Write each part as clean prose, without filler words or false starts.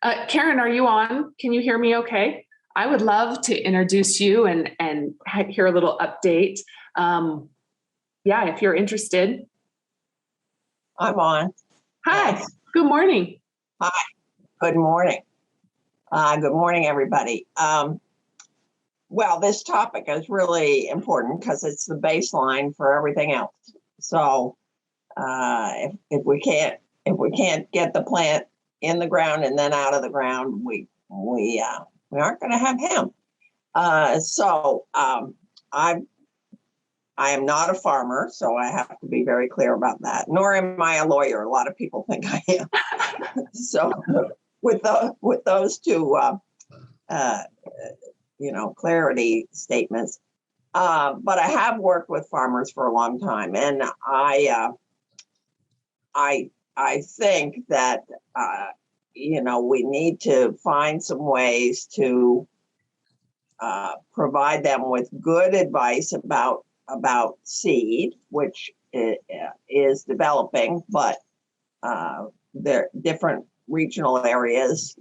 Karen, are you on? Can you hear me okay? I would love to introduce you and hear a little update. Yeah, if you're interested. I'm on. Hi, Yes. Good morning. Hi, good morning. Good morning, everybody. Well, this topic is really important because it's the baseline for everything else. So if we can't get the plant in the ground and then out of the ground, we aren't going to have hemp. I am not a farmer, so I have to be very clear about that. Nor am I a lawyer. A lot of people think I am. So with those two, clarity statements. But I have worked with farmers for a long time, and I think that we need to find some ways to provide them with good advice about seed, which is developing, but there are different regional areas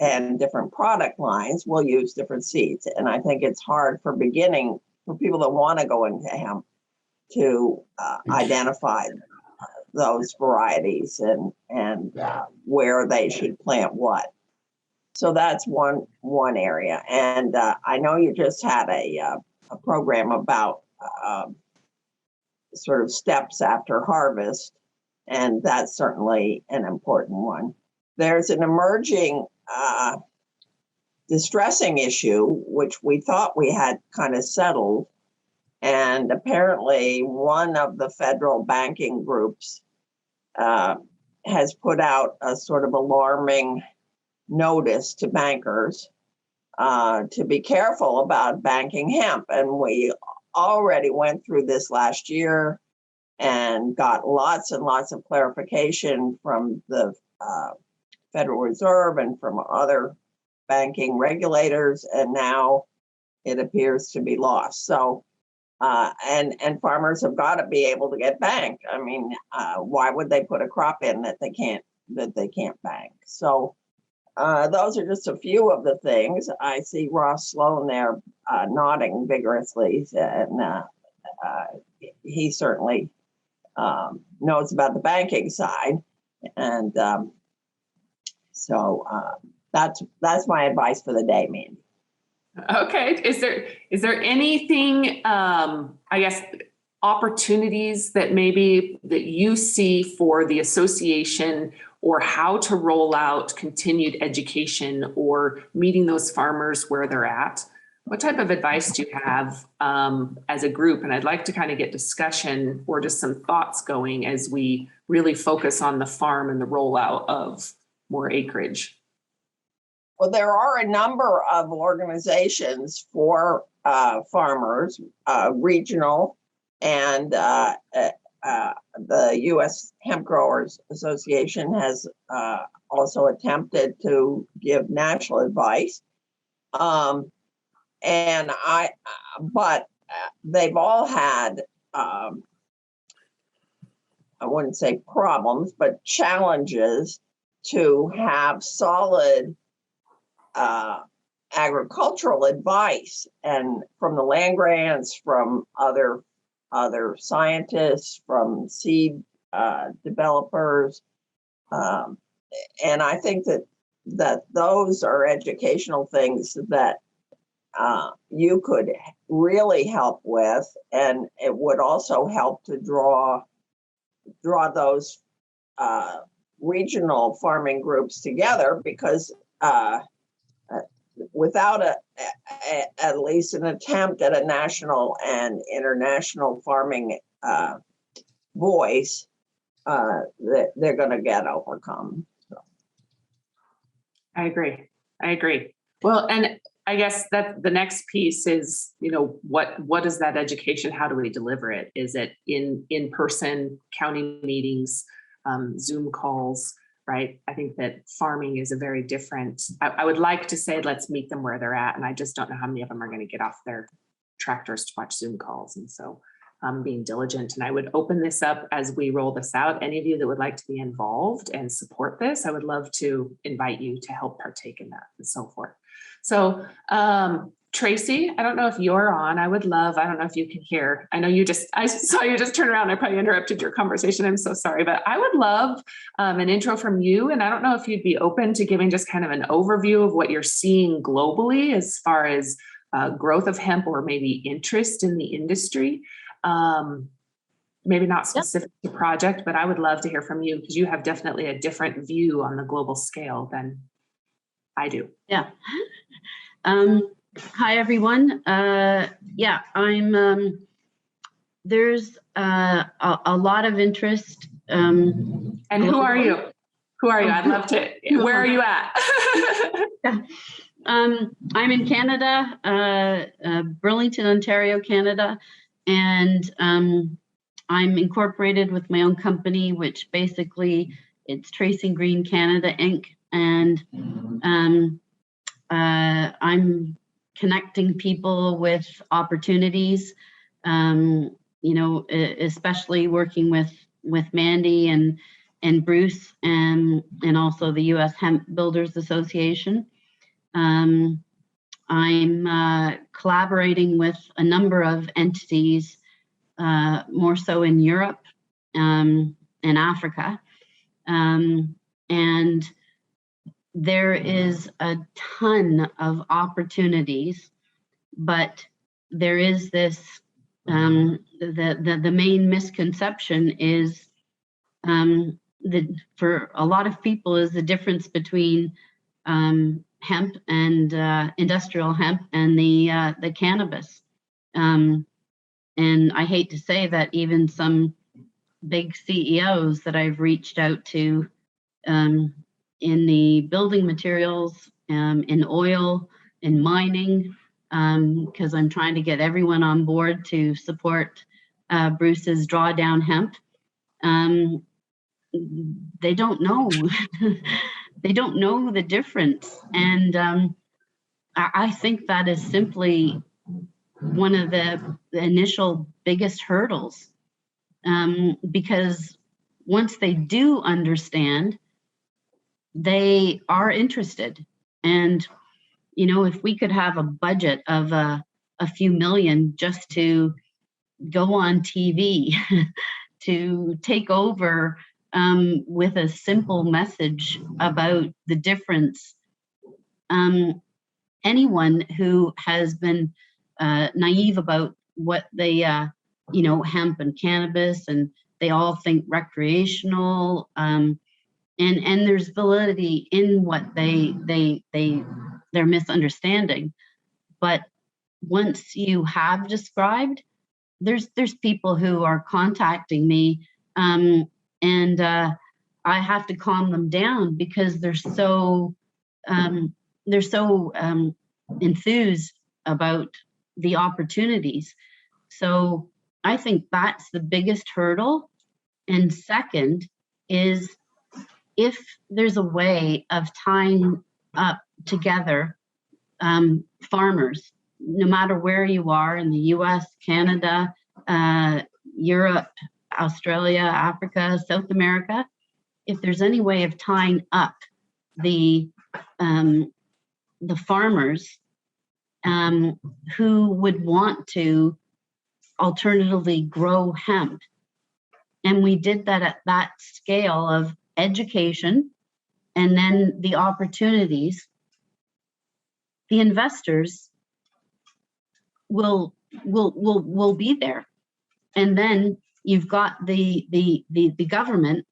and different product lines will use different seeds. And I think it's hard for people that want to go into hemp to identify those varieties and where they should plant what. So that's one area. And I know you just had a program about sort of steps after harvest, and that's certainly an important one. There's an emerging distressing issue, which we thought we had kind of settled. And apparently one of the federal banking groups has put out a sort of alarming notice to bankers to be careful about banking hemp. And we already went through this last year and got lots and lots of clarification from the Federal Reserve and from other banking regulators, and now it appears to be lost. So, and farmers have got to be able to get banked. I mean, why would they put a crop in that they can't bank? So, those are just a few of the things. I see Ross Sloan there nodding vigorously, and he certainly knows about the banking side, and so that's my advice for the day, Mandi. Okay. Is there anything, I guess, opportunities that maybe that you see for the association, or how to roll out continued education or meeting those farmers where they're at? What type of advice do you have as a group? And I'd like to kind of get discussion or just some thoughts going as we really focus on the farm and the rollout of more acreage. Well, there are a number of organizations for farmers, regional, and the U.S. Hemp Growers Association has also attempted to give national advice. But they've all had, I wouldn't say problems, but challenges to have solid agricultural advice, and from the land grants, from other scientists, from seed developers, and I think that those are educational things that you could really help with, and it would also help to draw those regional farming groups together, because without at least an attempt at a national and international farming voice, they're going to get overcome. So. I agree. Well, and I guess that the next piece is, what is that education? How do we deliver it? Is it in person, county meetings, Zoom calls? Right. I think that farming is a very different, I would like to say, let's meet them where they're at. And I just don't know how many of them are going to get off their tractors to watch Zoom calls. And so being diligent. And I would open this up as we roll this out. Any of you that would like to be involved and support this, I would love to invite you to help partake in that and so forth. So, Tracy, I don't know if you're on. I don't know if you can hear. I saw you just turn around. I probably interrupted your conversation. I'm so sorry, but I would love an intro from you. And I don't know if you'd be open to giving just kind of an overview of what you're seeing globally as far as growth of hemp or maybe interest in the industry. Maybe not specific to project, but I would love to hear from you because you have definitely a different view on the global scale than I do. Yeah. Hi, everyone. There's a lot of interest. And who are you? Who are you? I'd love to. Where are you at? I'm in Canada, Burlington, Ontario, Canada, and I'm incorporated with my own company, which basically it's Tracing Green Canada Inc. And I'm connecting people with opportunities, especially working with Mandi and Bruce and also the U.S. Hemp Builders Association. I'm collaborating with a number of entities, more so in Europe and Africa. And there is a ton of opportunities, but there is this, the main misconception is for a lot of people is the difference between hemp and industrial hemp and the cannabis. And I hate to say that even some big CEOs that I've reached out to in the building materials, in oil, in mining, because I'm trying to get everyone on board to support Bruce's drawdown hemp. They don't know. They don't know the difference. And I think that is simply one of the initial biggest hurdles, because once they do understand, they are interested. And, if we could have a budget of a few million just to go on TV, to take over with a simple message about the difference. Anyone who has been naive about what they, hemp and cannabis, and they all think recreational, and there's validity in what they're misunderstanding. But once you have described, there's people who are contacting me, and I have to calm them down because they're so enthused about the opportunities. So I think that's the biggest hurdle. And second is, if there's a way of tying up together farmers, no matter where you are in the US, Canada, Europe, Australia, Africa, South America, if there's any way of tying up the farmers who would want to alternatively grow hemp, and we did that at that scale of education and then the opportunities, the investors will be there. And then you've got the government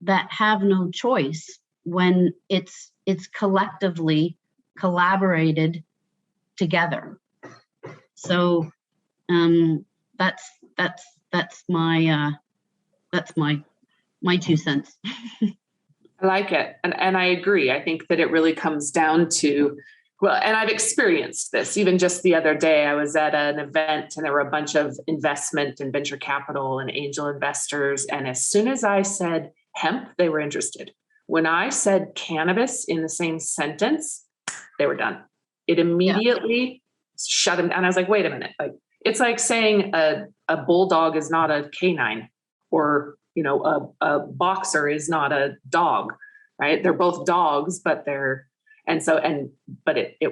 that have no choice when it's collectively collaborated together. So that's my 2 cents. I like it. And I agree. I think that it really comes down to, well, and I've experienced this even just the other day. I was at an event and there were a bunch of investment and venture capital and angel investors. And as soon as I said hemp, they were interested. When I said cannabis in the same sentence, they were done. It immediately shut them down. I was like, wait a minute. Like, it's like saying a a bulldog is not a canine, or, a boxer is not a dog, right? They're both dogs, but it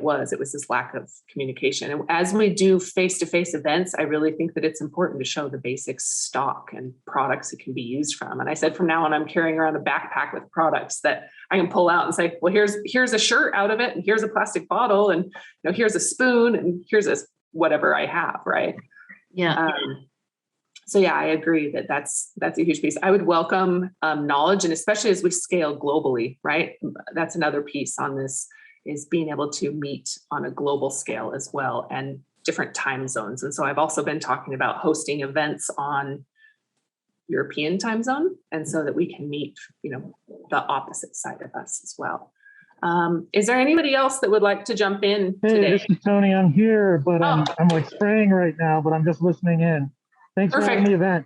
was this lack of communication. And as we do face-to-face events, I really think that it's important to show the basic stock and products it can be used from. And I said, from now on, I'm carrying around a backpack with products that I can pull out and say, well, here's a shirt out of it, and here's a plastic bottle, and here's a spoon, and here's a whatever I have, right? Yeah. So yeah, I agree that that's a huge piece. I would welcome knowledge, and especially as we scale globally, right? That's another piece on this, is being able to meet on a global scale as well, and different time zones. And so I've also been talking about hosting events on European time zone, and so that we can meet, the opposite side of us as well. Is there anybody else that would like to jump in today? Hey, this is Tony. I'm here, but I'm like spraying right now, but I'm just listening in. Thanks for having the event.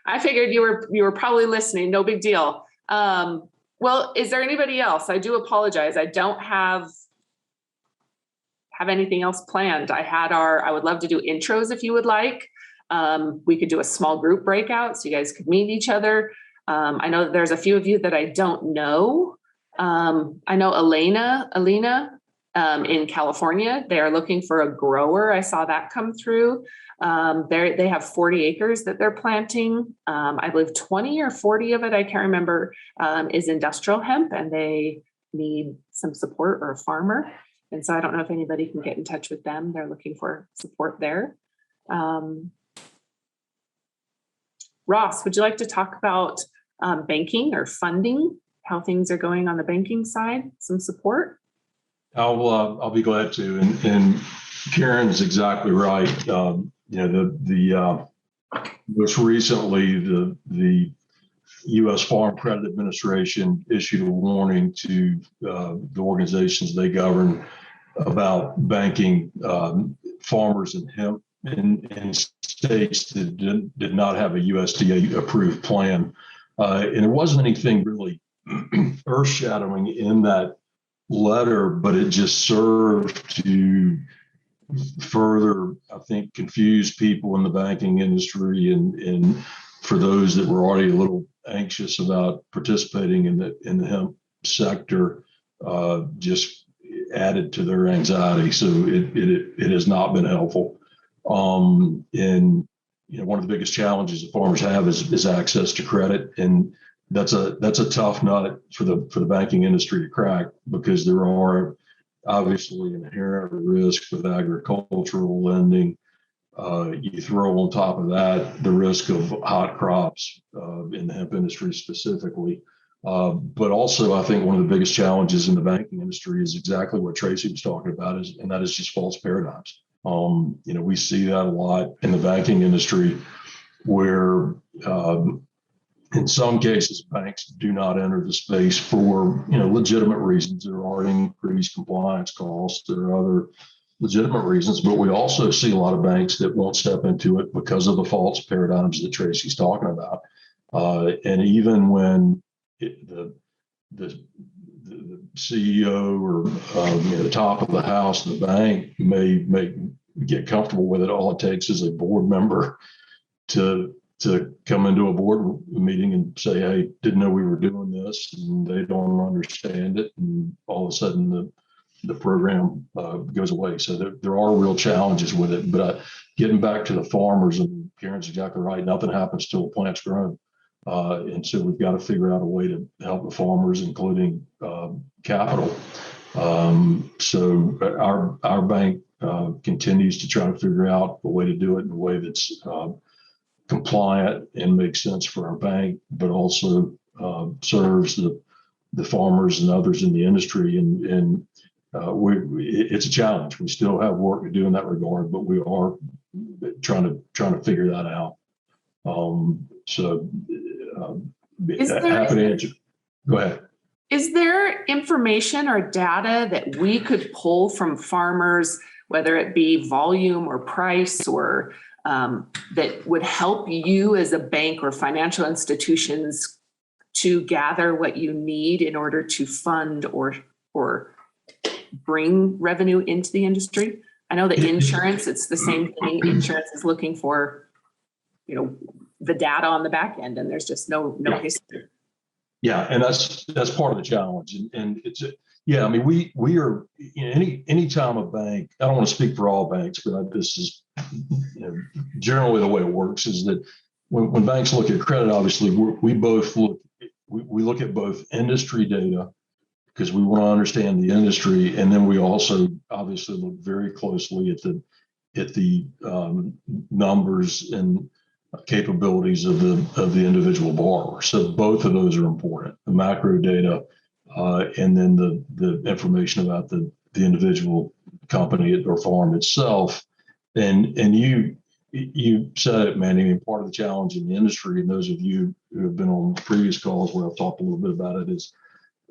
I figured you were probably listening. No big deal. Well, is there anybody else? I do apologize. I don't have anything else planned. I would love to do intros if you would like. We could do a small group breakout so you guys could meet each other. I know that there's a few of you that I don't know. I know Alina in California. They are looking for a grower. I saw that come through. They have 40 acres that they're planting. I believe 20 or 40 of it, I can't remember, is industrial hemp, and they need some support, or a farmer. And so I don't know if anybody can get in touch with them. They're looking for support there. Ross, would you like to talk about banking or funding, how things are going on the banking side, some support? I'll be glad to. And Karen's exactly right. Most recently, the U.S. Farm Credit Administration issued a warning to the organizations they govern about banking farmers and hemp in states that did not have a USDA approved plan. And there wasn't anything really earth-shattering in that letter, but it just served to further, I think, confuse people in the banking industry, and for those that were already a little anxious about participating in the hemp sector, just added to their anxiety. So it has not been helpful. And one of the biggest challenges that farmers have is access to credit, and that's a tough nut for the banking industry to crack, because there are obviously inherent risk with agricultural lending. You throw on top of that the risk of hot crops in the hemp industry specifically. But also, I think one of the biggest challenges in the banking industry is exactly what Tracy was talking about, and that is just false paradigms. We see that a lot in the banking industry, where in some cases, banks do not enter the space for legitimate reasons. There are increased compliance costs. There are other legitimate reasons, but we also see a lot of banks that won't step into it because of the false paradigms that Tracy's talking about. And even when the CEO or the top of the house of the bank may get comfortable with it, all it takes is a board member to come into a board meeting and say, hey, didn't know we were doing this, and they don't understand it, and all of a sudden the program goes away. So there are real challenges with it. But getting back to the farmers, and Karen's exactly right, nothing happens till the plant's grown. And so we've got to figure out a way to help the farmers, including capital. So our bank continues to try to figure out a way to do it in a way that's compliant and makes sense for our bank, but also serves the farmers and others in the industry. And it's a challenge. We still have work to do in that regard, but we are trying to figure that out. Happy to answer. Go ahead. Is there information or data that we could pull from farmers, whether it be volume or price, or that would help you as a bank or financial institutions to gather what you need in order to fund or bring revenue into the industry? I know that insurance, it's the same thing. Insurance is looking for the data on the back end, and there's just no history. Yeah, and that's part of the challenge, and it's yeah. I mean, we are any time a bank. I don't want to speak for all banks, but this is generally the way it works. Is that when banks look at credit, obviously we look at both industry data because we want to understand the industry, and then we also obviously look very closely at the numbers and capabilities of the individual borrower. So both of those are important: the macro data, and then the information about the individual company or farm itself. And you said it, Mandi. I mean, part of the challenge in the industry, and those of you who have been on previous calls where I've talked a little bit about it, is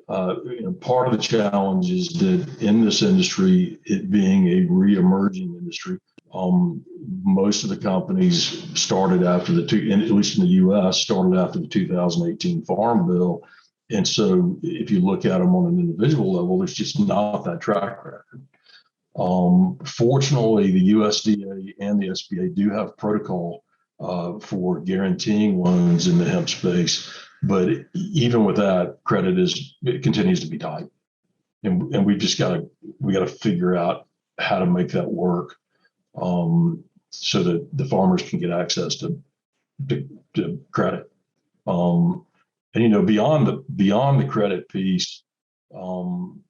part of the challenge is that in this industry, it being a re-emerging industry, most of the companies started after at least in the U.S., started after the 2018 Farm Bill. And so if you look at them on an individual level, there's just not that track record. Fortunately, the USDA and the SBA do have protocol for guaranteeing loans in the hemp space. But even with that, it continues to be tight. And we got to figure out how to make that work. So that the farmers can get access to credit. And beyond the credit piece, I don't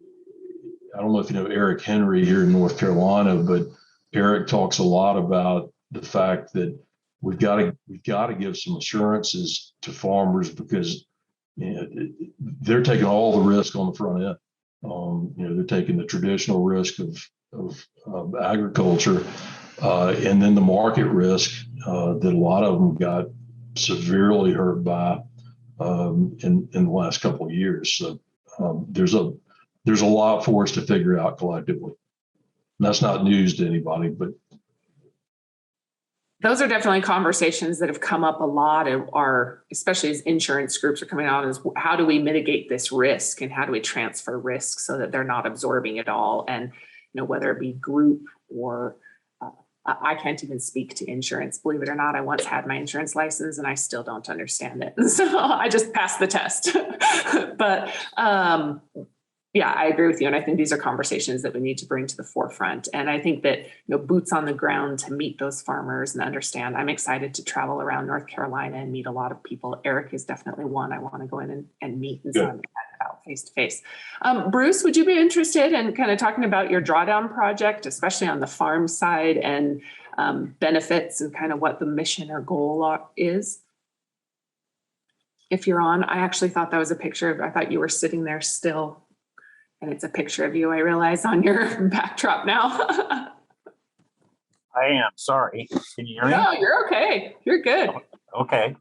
know if you know Eric Henry here in North Carolina, but Eric talks a lot about the fact that we've got to give some assurances to farmers because they're taking all the risk on the front end. They're taking the traditional risk of agriculture. And then the market risk that a lot of them got severely hurt by in the last couple of years. So there's a lot for us to figure out collectively. And that's not news to anybody, but those are definitely conversations that have come up a lot, especially as insurance groups are coming out, is how do we mitigate this risk and how do we transfer risk so that they're not absorbing it all? And whether it be group or I can't even speak to insurance, believe it or not. I once had my insurance license and I still don't understand it. So I just passed the test. But yeah, I agree with you. And I think these are conversations that we need to bring to the forefront. And I think that, boots on the ground to meet those farmers and understand. I'm excited to travel around North Carolina and meet a lot of people. Eric is definitely one I want to go in and meet and sound out face to face. Bruce, would you be interested in kind of talking about your drawdown project, especially on the farm side and benefits and kind of what the mission or goal is? If you're on, I actually thought that was a picture I thought you were sitting there still. And it's a picture of you, I realize, on your backdrop now. I am. Sorry. Can you hear me? No, you're okay. You're good. Okay.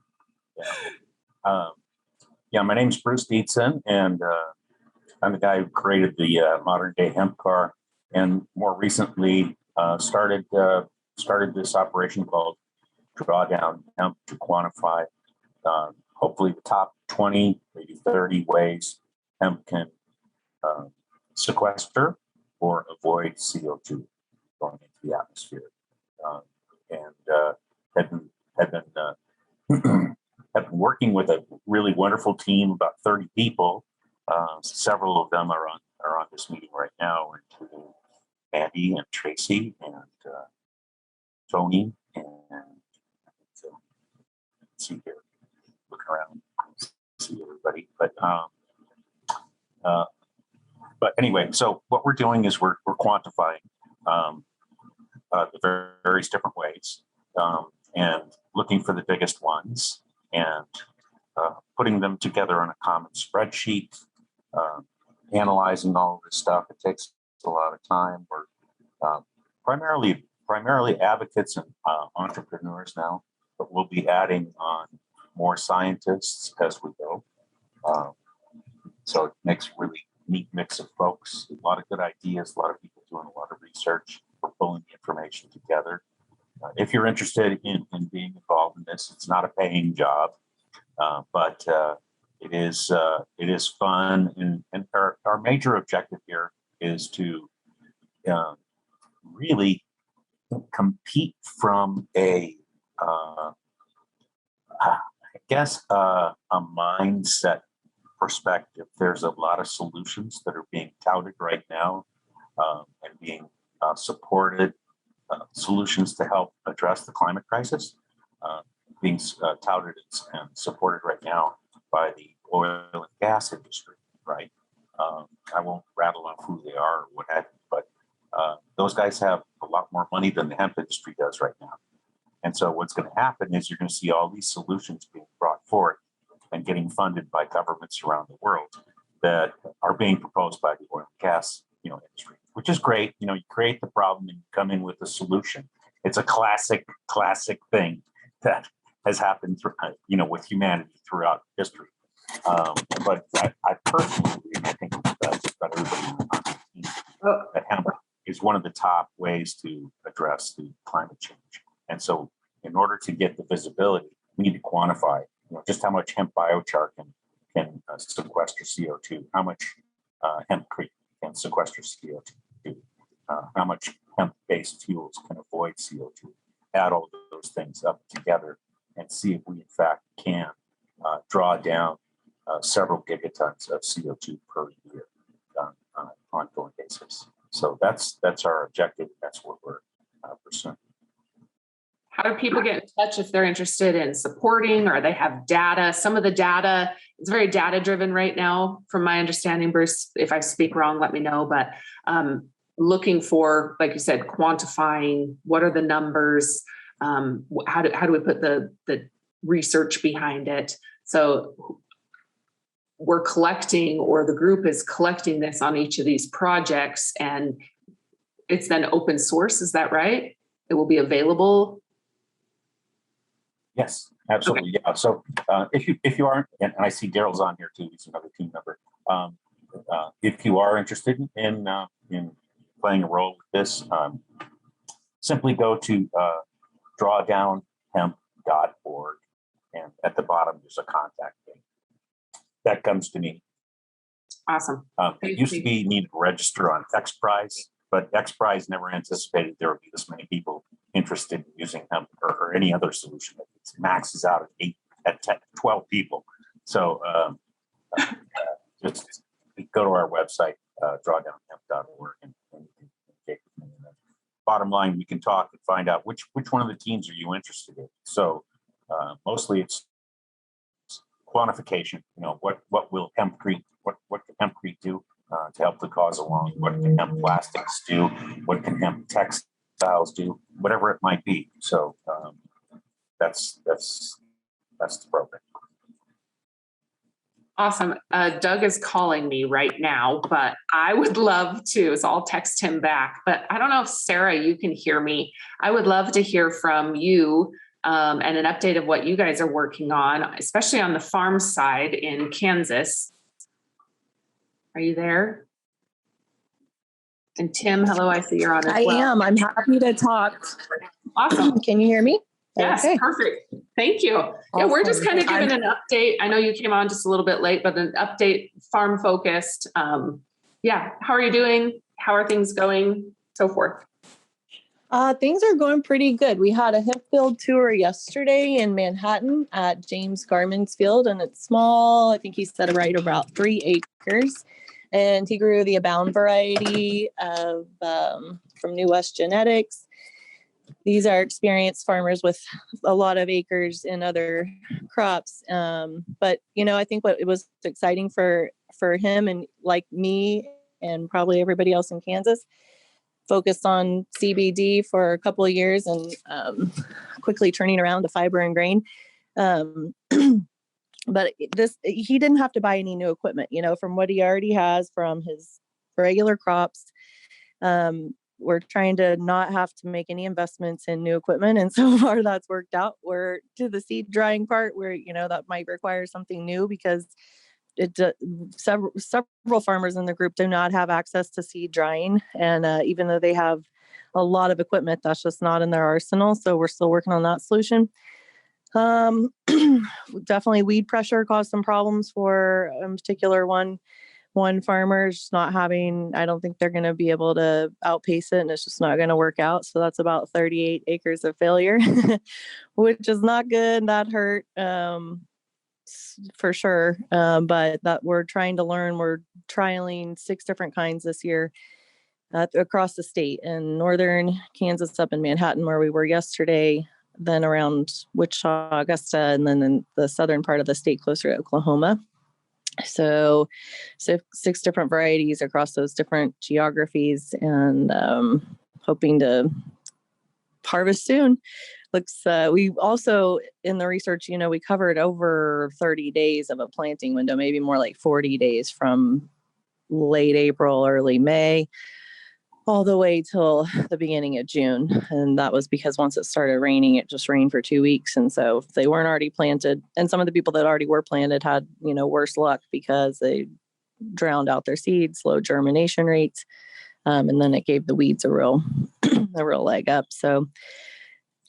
Yeah. My name's Bruce Dietzen, and I'm the guy who created the modern day hemp car, and more recently started this operation called Drawdown Hemp to quantify hopefully the top 20, maybe 30 ways hemp can sequester or avoid CO2 going into the atmosphere, and have been working with a really wonderful team, about 30 people. Several of them are on this meeting right now, including Mandi and Tracy and Tony and let's see here, look around, see everybody, but anyway, so what we're doing is we're quantifying the various different ways and looking for the biggest ones and putting them together on a common spreadsheet, analyzing all of this stuff. It takes a lot of time. We're primarily advocates and entrepreneurs now, but we'll be adding on more scientists as we go. So it makes a really neat mix of folks, a lot of good ideas, a lot of people doing a lot of research. We're pulling the information together. If you're interested in being involved in this, it's not a paying job, but it is fun. And our major objective here is to really compete from a I guess a mindset perspective, there's a lot of solutions that are being touted right now and being supported, solutions to help address the climate crisis, being touted and supported right now by the oil and gas industry, right? I won't rattle off who they are or what have you, but those guys have a lot more money than the hemp industry does right now. And so what's going to happen is you're going to see all these solutions being brought forth and getting funded by governments around the world that are being proposed by the oil and gas, industry, which is great. You create the problem and you come in with a solution. It's a classic thing that has happened through, with humanity throughout history. But I personally think that everybody that hemp is one of the top ways to address the climate change. And so in order to get the visibility, we need to quantify just how much hemp biochar can sequester CO2, how much hempcrete can sequester CO2, how much hemp-based fuels can avoid CO2. Add all of those things up together and see if we in fact can draw down several gigatons of CO2 per year on an ongoing basis. So that's our objective. That's what we're pursuing. How do people get in touch if they're interested in supporting or they have data? Some of the data is very data driven right now, from my understanding. Bruce, if I speak wrong, let me know. But looking for, like you said, quantifying what are the numbers? How do we put the research behind it? So we're collecting, or the group is collecting this on each of these projects, and it's then open source. Is that right? It will be available. Yes, absolutely. Okay. Yeah. So if you aren't, and I see Daryl's on here too, he's another team member. If you are interested in playing a role with this, simply go to drawdownhemp.org, and at the bottom there's a contact page. That comes to me. Awesome. It used to be you needed to register on XPRIZE, but XPRIZE never anticipated there would be this many people interested in using hemp or any other solution. It maxes out at 12 people. So just go to our website, drawdownhemp.org, and take it from there. Bottom line, we can talk and find out which one of the teams are you interested in. So mostly it's quantification. What will hempcrete? What can hempcrete do to help the cause along? What can hemp plastics do? What can hemp textiles do? Whatever it might be. So that's the program. Awesome. Doug is calling me right now, but I would love to, so I'll text him back. But I don't know if Sarah, you can hear me. I would love to hear from you and an update of what you guys are working on, especially on the farm side in Kansas. Are you there? And Tim, hello, I see you're on as well. I am. I'm happy to talk. Awesome. Can you hear me? Yes, okay. Perfect. Thank you. Awesome. Yeah, we're just kind of giving an update. I know you came on just a little bit late, but an update, farm focused. Yeah, how are you doing? How are things going? So forth. Things are going pretty good. We had a hemp field tour yesterday in Manhattan at James Garman's field, and it's small. I think he said right about 3 acres. And he grew the Abound variety of from New West Genetics. These are experienced farmers with a lot of acres in other crops. But, I think what it was exciting for him and like me and probably everybody else in Kansas, focused on CBD for a couple of years and quickly turning around to fiber and grain. But he didn't have to buy any new equipment, from what he already has from his regular crops. We're trying to not have to make any investments in new equipment. And so far that's worked out. We're to the seed drying part where, that might require something new because several farmers in the group do not have access to seed drying. And even though they have a lot of equipment, that's just not in their arsenal. So we're still working on that solution. Definitely weed pressure caused some problems for a particular one. one farmer's not having, I don't think they're going to be able to outpace it, and it's just not going to work out. So that's about 38 acres of failure, which is not good. That hurt for sure. But that we're trying to learn. We're trialing 6 different kinds this year across the state, in northern Kansas, up in Manhattan, where we were yesterday, then around Wichita, Augusta, and then in the southern part of the state closer to Oklahoma. So 6 different varieties across those different geographies, and hoping to harvest soon. We also, in the research, we covered over 30 days of a planting window, maybe more like 40 days, from late April, early May, all the way till the beginning of June. And that was because once it started raining, it just rained for 2 weeks. And so if they weren't already planted, and some of the people that already were planted had, worse luck because they drowned out their seeds, low germination rates. And then it gave the weeds a real leg up. So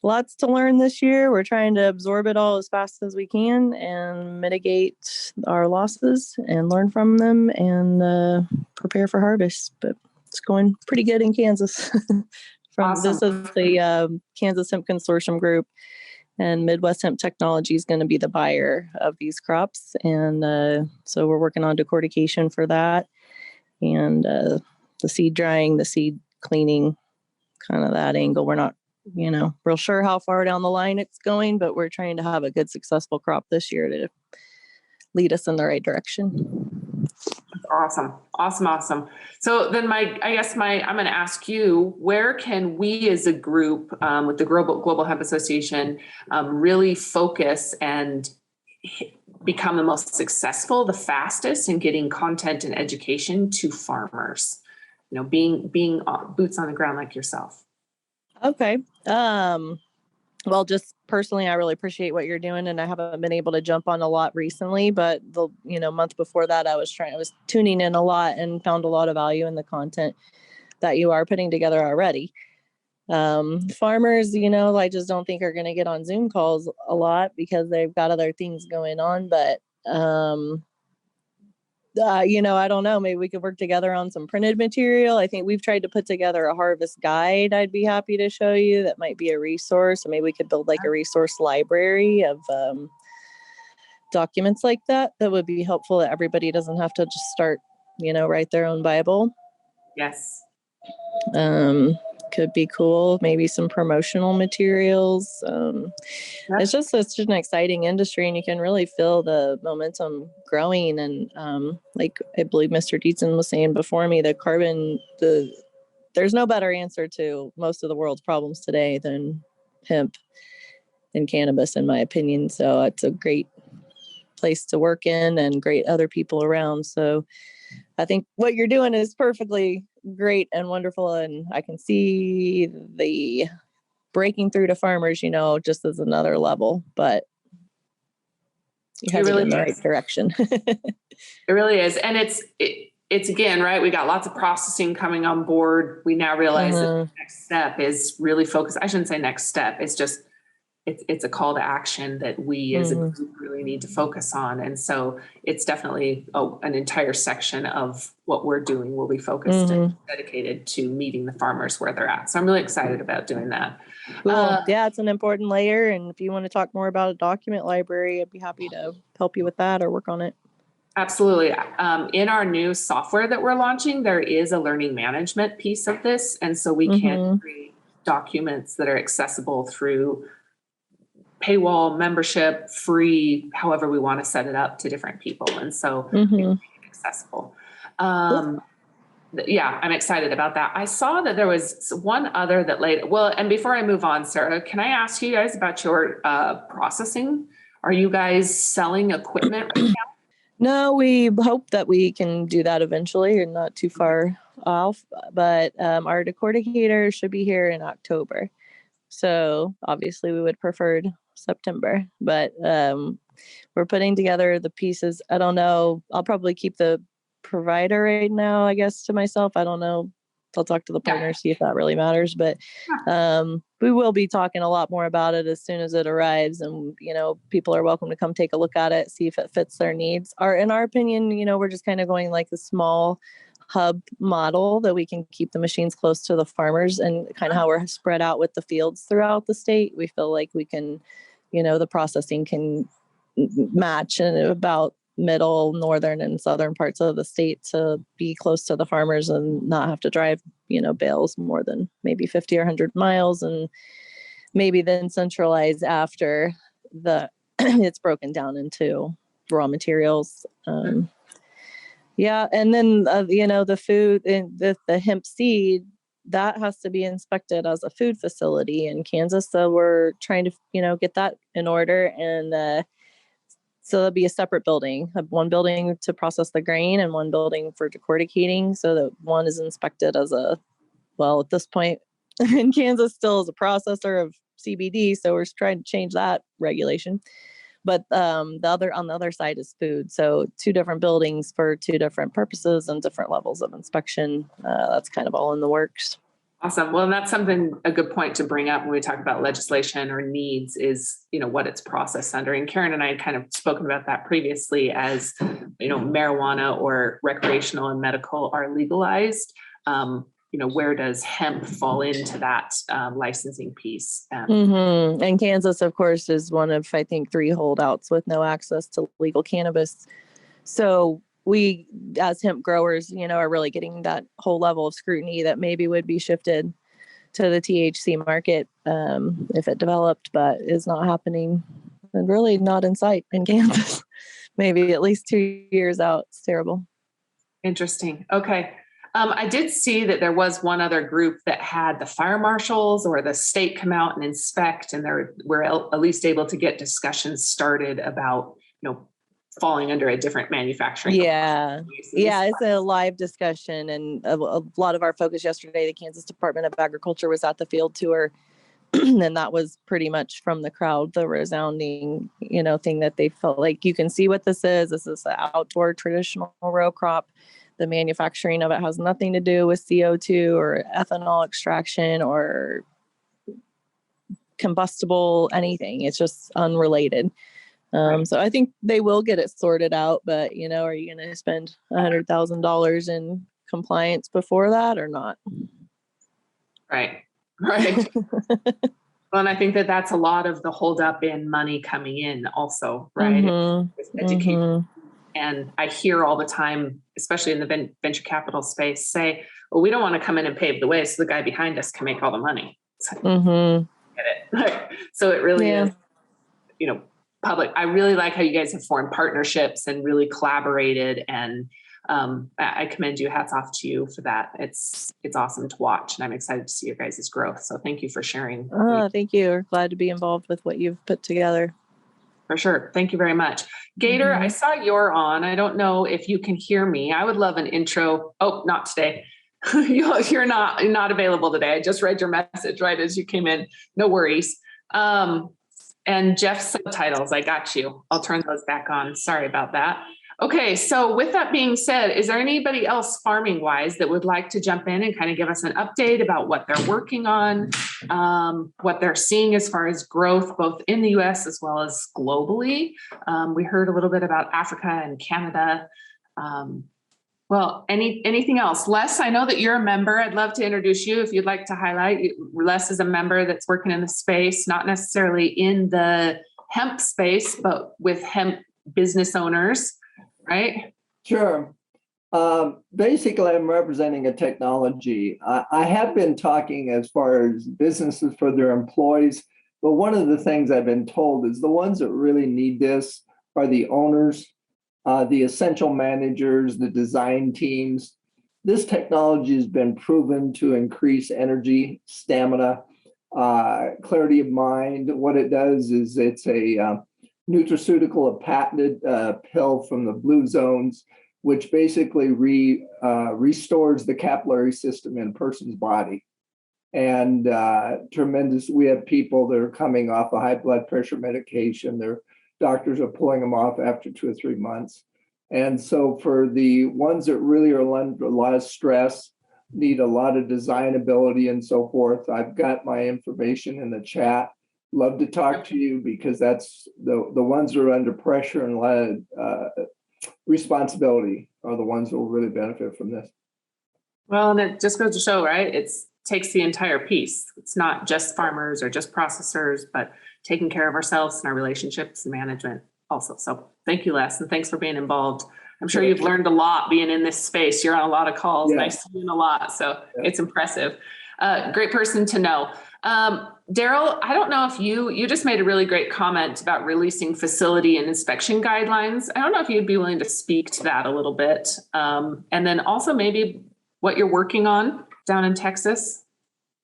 lots to learn this year. We're trying to absorb it all as fast as we can and mitigate our losses and learn from them and prepare for harvest. But it's going pretty good in Kansas. Awesome. This is the Kansas Hemp Consortium Group, and Midwest Hemp Technology is going to be the buyer of these crops. And so we're working on decortication for that, and the seed drying, the seed cleaning, kind of that angle. We're not, real sure how far down the line it's going, but we're trying to have a good, successful crop this year to lead us in the right direction. Awesome. So then I'm going to ask you, where can we as a group with the Global Hemp Association really focus and become the most successful, the fastest in getting content and education to farmers, being boots on the ground like yourself? Okay. Well, just personally, I really appreciate what you're doing, and I haven't been able to jump on a lot recently, but the month before that, I was tuning in a lot and found a lot of value in the content that you are putting together already. Farmers, I just don't think are going to get on Zoom calls a lot because they've got other things going on, but I don't know. Maybe we could work together on some printed material. I think we've tried to put together a harvest guide I'd be happy to show you that might be a resource. Or maybe we could build like a resource library of documents like that would be helpful, that everybody doesn't have to just start, write their own Bible. Yes. Could be cool. Maybe some promotional materials. It's just such an exciting industry, and you can really feel the momentum growing. And like I believe Mr. Dietzen was saying before me, there's no better answer to most of the world's problems today than hemp and cannabis, in my opinion. So it's a great place to work in and great other people around. So I think what you're doing is perfectly great and wonderful. And I can see the breaking through to farmers, just as another level, but you have it in the right direction. It really is. And it's again, right. We got lots of processing coming on board. We now realize that the next step is really focused. I shouldn't say next step. It's just, it's a call to action that we as a group really need to focus on. And so it's definitely an entire section of what we're doing will be focused and dedicated to meeting the farmers where they're at. So I'm really excited about doing that. Cool. Yeah, it's an important layer. And if you want to talk more about a document library, I'd be happy to help you with that or work on it. Absolutely. In our new software that we're launching, there is a learning management piece of this. And so we can create documents that are accessible through paywall, membership, free, however we want to set it up to different people. And so it's accessible. Yeah, I'm excited about that. I saw that there was one other that and before I move on, Sarah, can I ask you guys about your processing? Are you guys selling equipment right now? No, we hope that we can do that eventually, and not too far off, but our decorticator should be here in October. So obviously we would prefer September, but we're putting together the pieces. I don't know. I'll probably keep the provider right now, I guess, to myself. I don't know I'll talk to the Yeah. partner, see if that really matters. But we will be talking a lot more about it as soon as it arrives. And, people are welcome to come take a look at it, see if it fits their needs. In our opinion, we're just kind of going like the small hub model that we can keep the machines close to the farmers, and kind of how we're spread out with the fields throughout the state. We feel like we can, the processing can match in about middle, northern, and southern parts of the state to be close to the farmers and not have to drive, bales more than maybe 50 or 100 miles, and maybe then centralize after it's broken down into raw materials. Yeah. And then, the food and the hemp seed, that has to be inspected as a food facility in Kansas. So we're trying to, get that in order. And so there'll be a separate building, one building to process the grain and one building for decorticating. So that one is inspected as at this point in Kansas, still as a processor of CBD. So we're trying to change that regulation. But on the other side is food. So 2 different buildings for 2 different purposes and different levels of inspection. That's kind of all in the works. Awesome. Well, that's a good point to bring up when we talk about legislation or needs is, what it's processed under. And Karen and I had kind of spoken about that previously as, marijuana or recreational and medical are legalized. Where does hemp fall into that licensing piece? And Kansas, of course, is one of, I think, 3 holdouts with no access to legal cannabis. So we, as hemp growers, are really getting that whole level of scrutiny that maybe would be shifted to the THC market if it developed, but is not happening and really not in sight in Kansas. Maybe at least 2 years out. It's terrible. Interesting. Okay. I did see that there was one other group that had the fire marshals or the state come out and inspect, and we're at least able to get discussions started about, falling under a different manufacturing. Yeah. Yeah. It's a live discussion. And a lot of our focus yesterday, the Kansas Department of Agriculture was at the field tour. And that was pretty much from the crowd, the resounding, thing that they felt like, you can see what this is. This is an outdoor traditional row crop. The manufacturing of it has nothing to do with CO2 or ethanol extraction or combustible anything. It's just unrelated. So I think they will get it sorted out, but are you going to spend $100,000 in compliance before that or not? Right. Well, and I think that's a lot of the holdup in money coming in also, right? Mm-hmm. Education. And I hear all the time, especially in the venture capital space, say, well, we don't want to come in and pave the way so the guy behind us can make all the money. Get it? So it really is, public. I really like how you guys have formed partnerships and really collaborated. And I commend you. Hats off to you for that. It's awesome to watch. And I'm excited to see your guys' growth. So thank you for sharing. Thank you. We're glad to be involved with what you've put together. For sure. Thank you very much. Gator, I saw you're on. I don't know if you can hear me. I would love an intro. Oh, not today. You're not available today. I just read your message right as you came in. No worries. And Jeff's subtitles, I got you. I'll turn those back on. Sorry about that. Okay, so with that being said, is there anybody else farming wise that would like to jump in and kind of give us an update about what they're working on, what they're seeing as far as growth, both in the US as well as globally? We heard a little bit about Africa and Canada. Well, anything else? Les, I know that you're a member. I'd love to introduce you if you'd like to highlight. Les is a member that's working in the space, not necessarily in the hemp space, but with hemp business owners. Right? Sure. Basically, I'm representing a technology. I have been talking as far as businesses for their employees, but one of the things I've been told is the ones that really need this are the owners, the essential managers, the design teams. This technology has been proven to increase energy, stamina, clarity of mind. What it does is it's a nutraceutical, a patented pill from the blue zones, which basically restores the capillary system in a person's body. And tremendous, we have people that are coming off a high blood pressure medication. Their doctors are pulling them off after 2 or 3 months. And so for the ones that really are under a lot of stress, need a lot of design ability and so forth. I've got my information in the chat. Love to talk to you because that's the ones that are under pressure and a lot of responsibility are the ones that will really benefit from this. Well, and it just goes to show, right? It takes the entire piece. It's not just farmers or just processors, but taking care of ourselves and our relationships and management also. So thank you, Les, and thanks for being involved. I'm sure you've learned a lot being in this space. You're on a lot of calls, and I see you in a lot, so it's impressive. Great person to know. Daryl, I don't know if you just made a really great comment about releasing facility and inspection guidelines. I don't know if you'd be willing to speak to that a little bit. And then also maybe what you're working on down in Texas.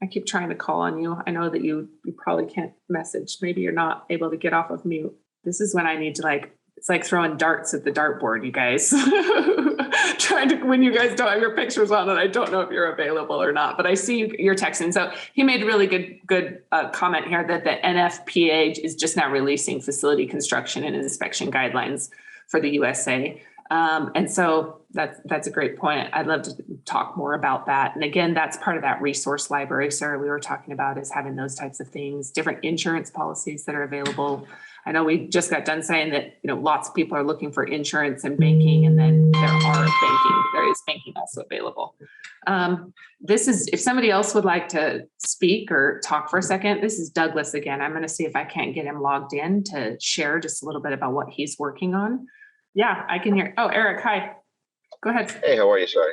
I keep trying to call on you. I know that you probably can't message. Maybe you're not able to get off of mute. This is when I need to it's like throwing darts at the dartboard, you guys. When you guys don't have your pictures on it, I don't know if you're available or not, but I see you're texting. So he made a really good comment here that the NFPA is just now releasing facility construction and inspection guidelines for the USA. And so that's a great point. I'd love to talk more about that. And again, that's part of that resource library, Sarah, we were talking about, is having those types of things, different insurance policies that are available. I know we just got done saying that, lots of people are looking for insurance and banking, and then there is banking also available. This is, if somebody else would like to speak or talk for a second, this is Douglas again. I'm going to see if I can't get him logged in to share just a little bit about what he's working on. Yeah, I can hear. Oh, Eric, hi. Go ahead. Hey, how are you? Sorry.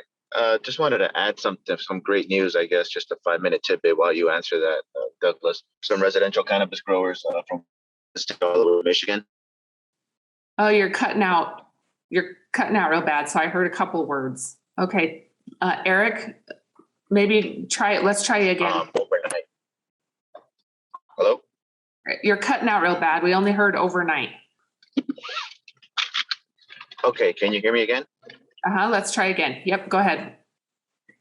Just wanted to add some great news, I guess, just a 5-minute tidbit while you answer that, Douglas. Some residential cannabis growers from Michigan. Oh, you're cutting out. You're cutting out real bad. So I heard a couple words. Okay. Eric, maybe try it. Let's try it again. Overnight. Hello? You're cutting out real bad. We only heard overnight. Okay. Can you hear me again? Let's try again. Yep. Go ahead.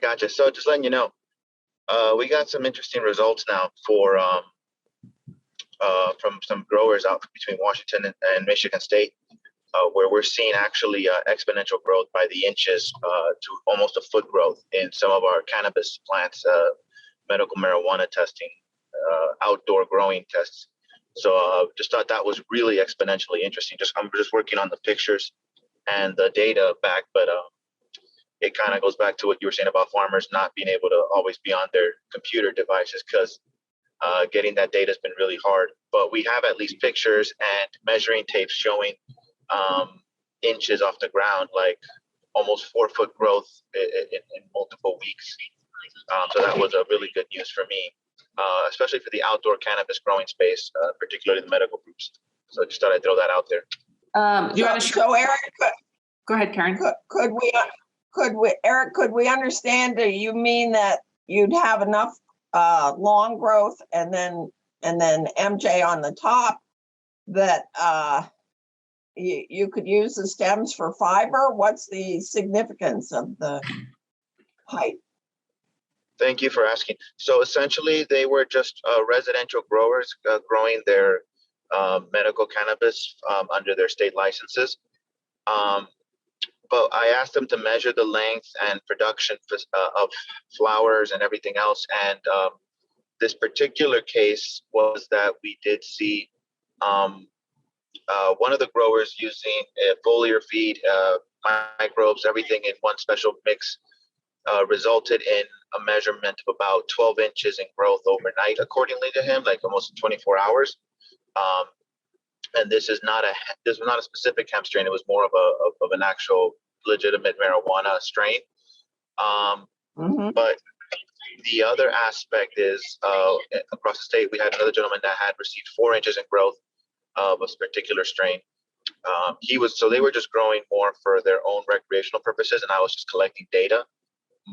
Gotcha. So just letting you know, we got some interesting results now for from some growers out between Washington and Michigan State, where we're seeing actually exponential growth by the inches to almost a foot growth in some of our cannabis plants, medical marijuana testing, outdoor growing tests. So just thought that was really exponentially interesting. I'm just working on the pictures and the data back, but it kind of goes back to what you were saying about farmers not being able to always be on their computer devices, because getting that data has been really hard. But we have at least pictures and measuring tapes showing inches off the ground, like almost 4-foot growth in multiple weeks. So that was a really good news for me, especially for the outdoor cannabis growing space, particularly the medical groups. So I just thought I'd throw that out there. So Eric, go ahead, Karen. Could we understand? Do you mean that you'd have enough long growth and then MJ on the top that you could use the stems for fiber? What's the significance of the height? Thank you for asking. So essentially, they were just residential growers growing their medical cannabis under their state licenses. But I asked them to measure the length and production of flowers and everything else. And this particular case was that we did see one of the growers using a foliar feed, microbes, everything in one special mix, resulted in a measurement of about 12 inches in growth overnight, accordingly to him, like almost 24 hours. And this was not a specific hemp strain. It was more of an actual legitimate marijuana strain. But the other aspect is across the state, we had another gentleman that had received 4 inches in growth of a particular strain. So they were just growing more for their own recreational purposes, and I was just collecting data.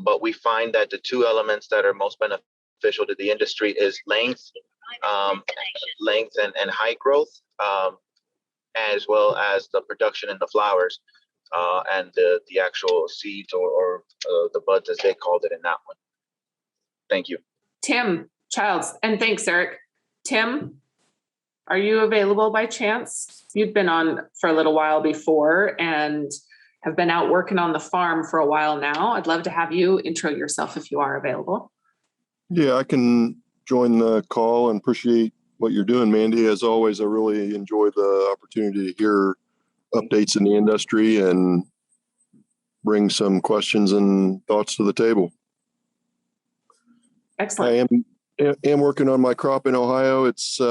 But we find that the two elements that are most beneficial to the industry is length and height growth, as well as the production in the flowers and the actual seeds or the buds, as they called it in that one. Thank you. Tim Childs, and thanks, Eric. Tim, are you available by chance? You've been on for a little while before, and have been out working on the farm for a while now. I'd love to have you intro yourself if you are available. Yeah, I can join the call and appreciate what you're doing, Mandi. As always, I really enjoy the opportunity to hear updates in the industry and bring some questions and thoughts to the table. Excellent. I am working on my crop in Ohio. It's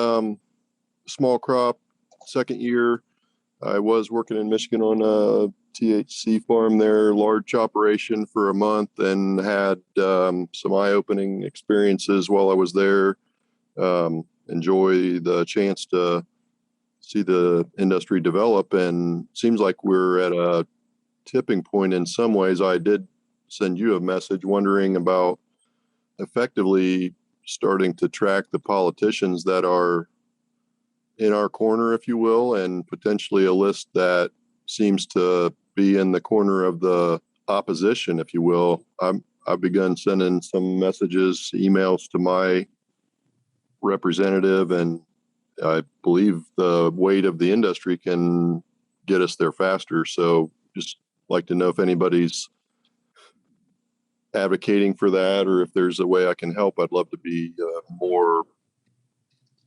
small crop, second year. I was working in Michigan on a THC farm there, large operation for a month, and had some eye-opening experiences while I was there. Enjoy the chance to see the industry develop, and seems like we're at a tipping point in some ways. I did send you a message wondering about effectively starting to track the politicians that are in our corner, if you will, and potentially a list that seems to be in the corner of the opposition, if you will. I've begun sending some messages, emails to my representative, and I believe the weight of the industry can get us there faster. So just like to know if anybody's advocating for that, or if there's a way I can help. I'd love to be more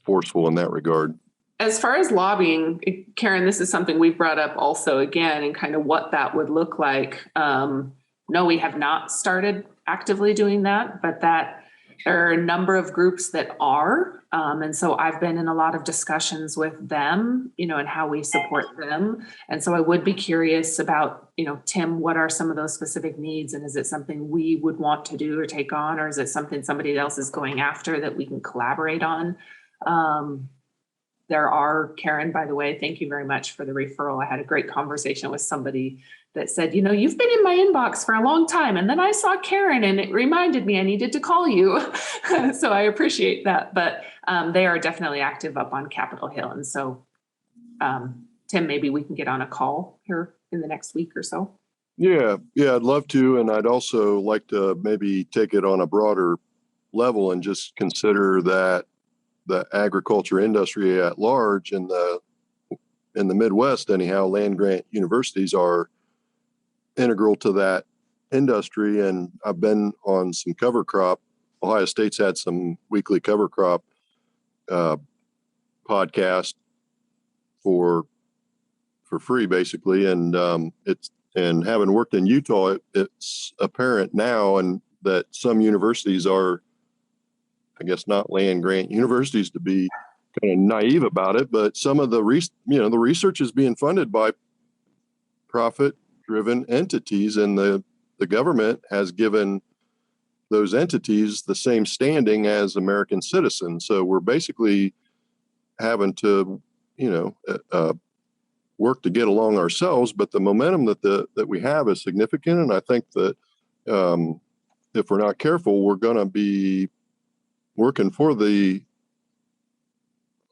forceful in that regard. As far as lobbying, Karen, this is something we've brought up also again, and kind of what that would look like. No, we have not started actively doing that, but that there are a number of groups that are. And so I've been in a lot of discussions with them, and how we support them. And so I would be curious about, Tim, what are some of those specific needs? And is it something we would want to do or take on? Or is it something somebody else is going after that we can collaborate on? There are, Karen, by the way, thank you very much for the referral. I had a great conversation with somebody that said, you've been in my inbox for a long time. And then I saw Karen and it reminded me I needed to call you. So I appreciate that. But they are definitely active up on Capitol Hill. And so, Tim, maybe we can get on a call here in the next week or so. Yeah, I'd love to. And I'd also like to maybe take it on a broader level and just consider that the agriculture industry at large in the Midwest, anyhow, land grant universities are integral to that industry. And I've been on some cover crop. Ohio State's had some weekly cover crop podcast for free, basically. And and having worked in Utah, it's apparent now, and that some universities are, I guess, not land grant universities to be kind of naive about it, but some of the the research is being funded by profit-driven entities, and the government has given those entities the same standing as American citizens. So we're basically having to, work to get along ourselves. But the momentum that we have is significant, and I think that if we're not careful, we're going to be working for the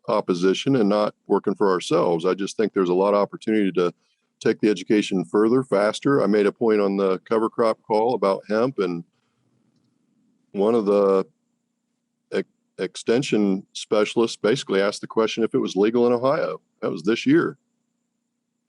opposition and not working for ourselves. I just think there's a lot of opportunity to take the education further, faster. I made a point on the cover crop call about hemp, and one of the extension specialists basically asked the question if it was legal in Ohio. That was this year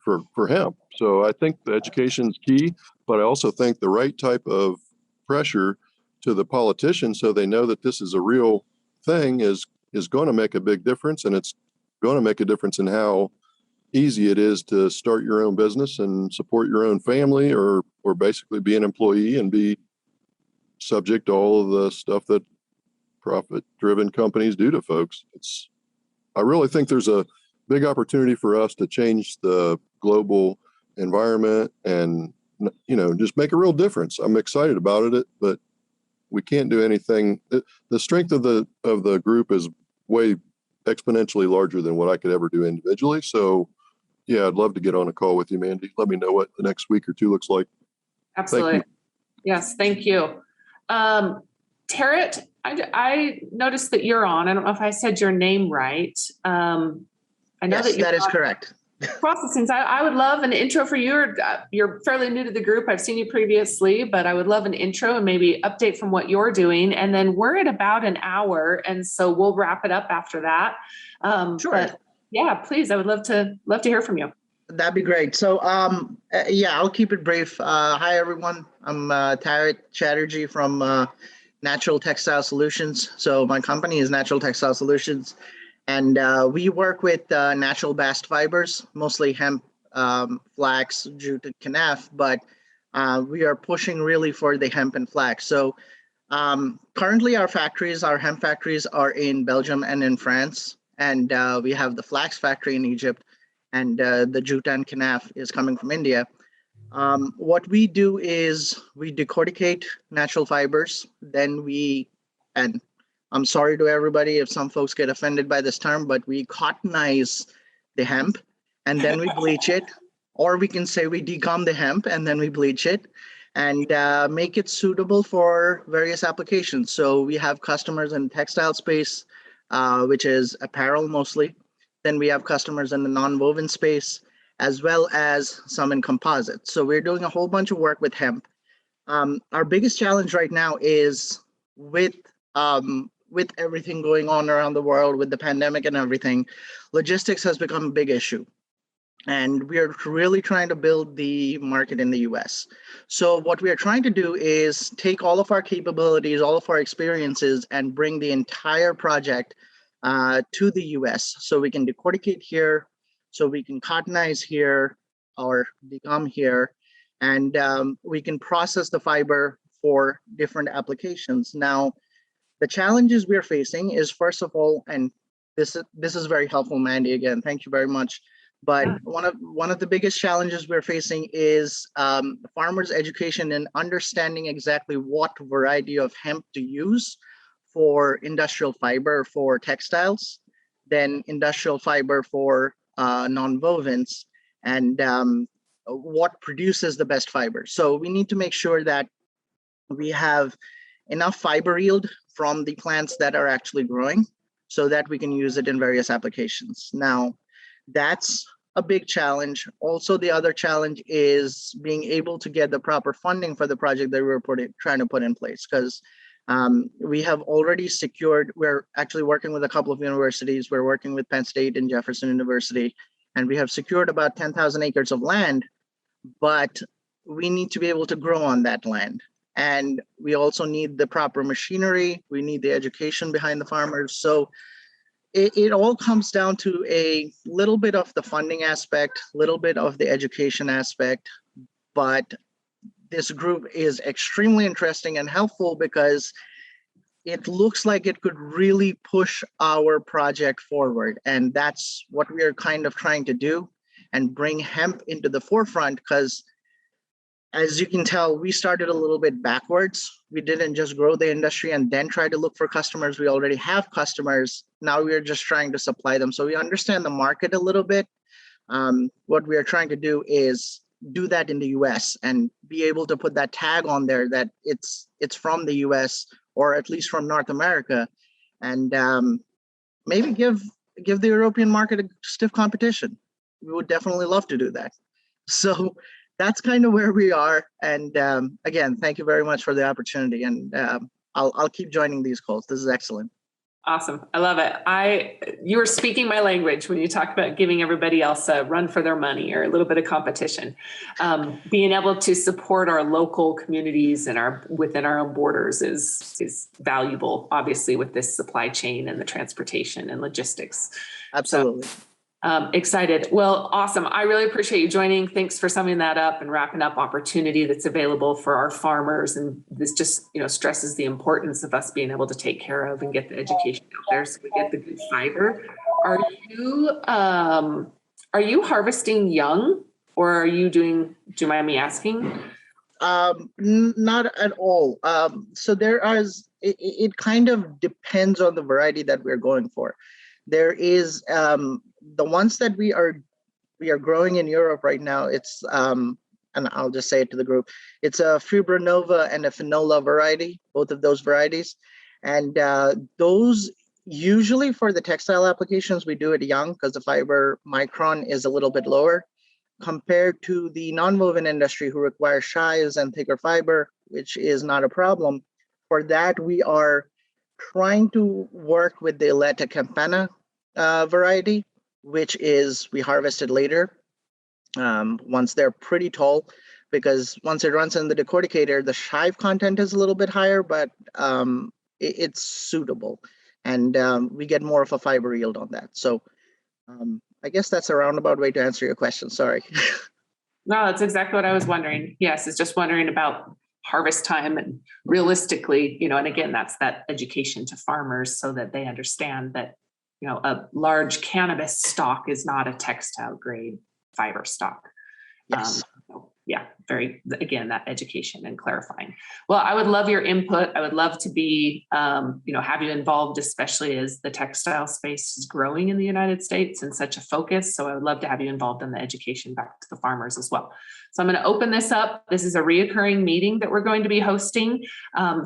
for hemp. So I think the education's key, but I also think the right type of pressure to the politicians so they know that this is a real thing is going to make a big difference. And it's going to make a difference in how easy it is to start your own business and support your own family, or basically be an employee and be subject to all of the stuff that profit-driven companies do to folks. I really think there's a big opportunity for us to change the global environment and, just make a real difference. I'm excited about it, but we can't do anything. The strength of the group is way exponentially larger than what I could ever do individually. So yeah, I'd love to get on a call with you, Mandi. Let me know what the next week or two looks like. Absolutely. Yes. Thank you. Tarrant, I noticed that you're on. I don't know if I said your name right. I know yes, that is correct. Processing. I would love an intro for you. You're fairly new to the group. I've seen you previously, but I would love an intro and maybe update from what you're doing. And then we're at about an hour, and so we'll wrap it up after that. Sure. But yeah, please. I would love to hear from you. That'd be great. So, yeah, I'll keep it brief. Hi, everyone. I'm Tarit Chatterjee from Natural Textile Solutions. So my company is Natural Textile Solutions, and we work with natural bast fibers, mostly hemp, flax, jute, and canaf, but we are pushing really for the hemp and flax. So currently our hemp factories are in Belgium and in France, and we have the flax factory in Egypt, and the jute and canaf is coming from India. What we do is we decorticate natural fibers, then and I'm sorry to everybody if some folks get offended by this term, but we cottonize the hemp and then we bleach it, or we can say we decom the hemp and then we bleach it and make it suitable for various applications. So we have customers in textile space, which is apparel mostly. Then we have customers in the non-woven space, as well as some in composites. So we're doing a whole bunch of work with hemp. Our biggest challenge right now is with everything going on around the world, with the pandemic and everything, logistics has become a big issue. And we are really trying to build the market in the US. So what we are trying to do is take all of our capabilities, all of our experiences, and bring the entire project to the US. So we can decorticate here, so we can cottonize here or decom here, and we can process the fiber for different applications. Now, the challenges we're facing is, first of all, and this is very helpful, Mandi, again, thank you very much. But one of the biggest challenges we're facing is farmers' education and understanding exactly what variety of hemp to use for industrial fiber for textiles, then industrial fiber for non-wovens, and what produces the best fiber. So we need to make sure that we have enough fiber yield from the plants that are actually growing so that we can use it in various applications. Now, that's a big challenge. Also, the other challenge is being able to get the proper funding for the project that we're trying to put in place, because we have already secured, we're actually working with a couple of universities. We're working with Penn State and Jefferson University, and we have secured about 10,000 acres of land, but we need to be able to grow on that land. And we also need the proper machinery. We need the education behind the farmers. So it all comes down to a little bit of the funding aspect, a little bit of the education aspect, but this group is extremely interesting and helpful because it looks like it could really push our project forward. And that's what we are kind of trying to do, and bring hemp into the forefront, because as you can tell, we started a little bit backwards. We didn't just grow the industry and then try to look for customers. We already have customers. Now we are just trying to supply them. So we understand the market a little bit. What we are trying to do is do that in the US and be able to put that tag on there that it's from the US, or at least from North America, and maybe give the European market a stiff competition. We would definitely love to do that. So that's kind of where we are. And again, thank you very much for the opportunity. And I'll keep joining these calls. This is excellent. Awesome. I love it. You were speaking my language when you talked about giving everybody else a run for their money or a little bit of competition. Being able to support our local communities and within our own borders is valuable, obviously, with this supply chain and the transportation and logistics. Absolutely. So, excited. Well, awesome. I really appreciate you joining. Thanks for summing that up and wrapping up opportunity that's available for our farmers. And this just, stresses the importance of us being able to take care of and get the education out there so we get the good fiber. Are you harvesting young, or are you do you mind me asking? Not at all. So it kind of depends on the variety that we're going for. There is the ones that we are growing in Europe right now. It's and I'll just say it to the group. It's a Fibronova and a Finola variety, both of those varieties, and those usually for the textile applications we do it young because the fiber micron is a little bit lower compared to the nonwoven industry who require shies and thicker fiber, which is not a problem. For that, we are trying to work with the Eleta Campana variety, which is we harvested later. once they're pretty tall, because once it runs in the decorticator, the chive content is a little bit higher, but it's suitable, and we get more of a fiber yield on that. So I guess that's a roundabout way to answer your question. Sorry. No, that's exactly what I was wondering. Yes, it's just wondering about harvest time and realistically, and again, that's that education to farmers so that they understand that, a large cannabis stock is not a textile grade fiber stock. Yes. Again, that education and clarifying. Well, I would love your input. I would love to be, have you involved, especially as the textile space is growing in the United States and such a focus. So I would love to have you involved in the education back to the farmers as well. So I'm going to open this up. This is a reoccurring meeting that we're going to be hosting.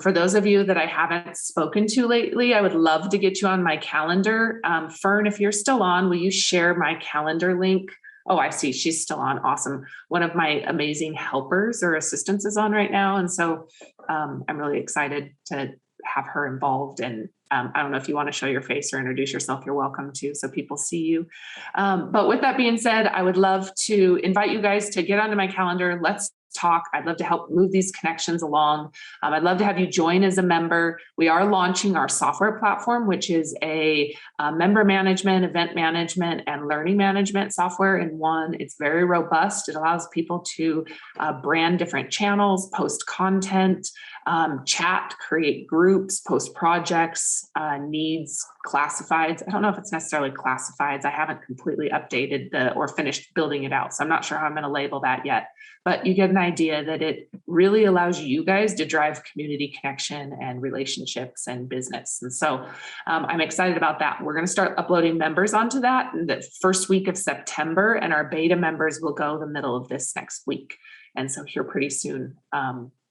For those of you that I haven't spoken to lately, I would love to get you on my calendar. Fern, if you're still on, will you share my calendar link? Oh, I see. She's still on. Awesome. One of my amazing helpers or assistants is on right now. And so I'm really excited to have her involved. And I don't know if you want to show your face or introduce yourself, you're welcome to, so people see you. But with that being said, I would love to invite you guys to get onto my calendar. Let's talk. I'd love to help move these connections along. I'd love to have you join as a member. We are launching our software platform, which is a member management, event management, and learning management software in one. It's very robust. It allows people to brand different channels, post content, chat, create groups, post projects, needs, classifieds. I don't know if it's necessarily classifieds. I haven't completely updated or finished building it out. So I'm not sure how I'm going to label that yet. But you get an idea that it really allows you guys to drive community connection and relationships and business. And so I'm excited about that. We're going to start uploading members onto that in the first week of September, and our beta members will go the middle of this next week. And so here pretty soon,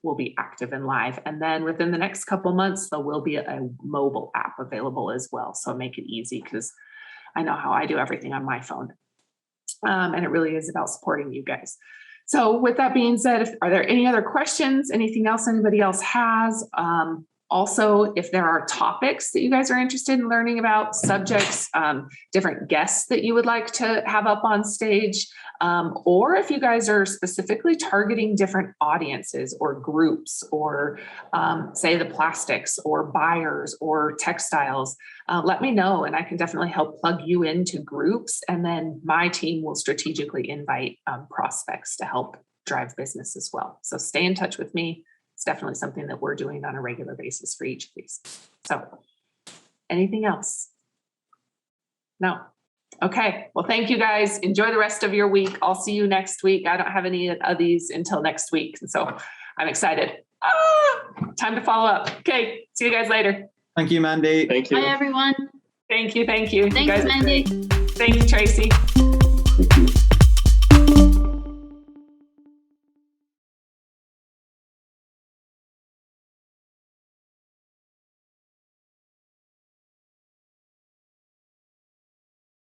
we'll be active and live. And then within the next couple months, there will be a mobile app available as well. So make it easy, because I know how I do everything on my phone. And it really is about supporting you guys. So with that being said, are there any other questions? Anything else anybody else has? Also, if there are topics that you guys are interested in learning about, subjects, different guests that you would like to have up on stage, or if you guys are specifically targeting different audiences or groups, or say the plastics or buyers or textiles, let me know, and I can definitely help plug you into groups. And then my team will strategically invite prospects to help drive business as well. So stay in touch with me. It's definitely something that we're doing on a regular basis for each of these. So anything else? No. Okay. Well, thank you guys. Enjoy the rest of your week. I'll see you next week. I don't have any of these until next week. And so I'm excited. Time to follow up. Okay. See you guys later. Thank you, Mandi. Thank you. Bye, everyone. Thank you. Thank you. Thanks, Mandi. Thank you, Tracy.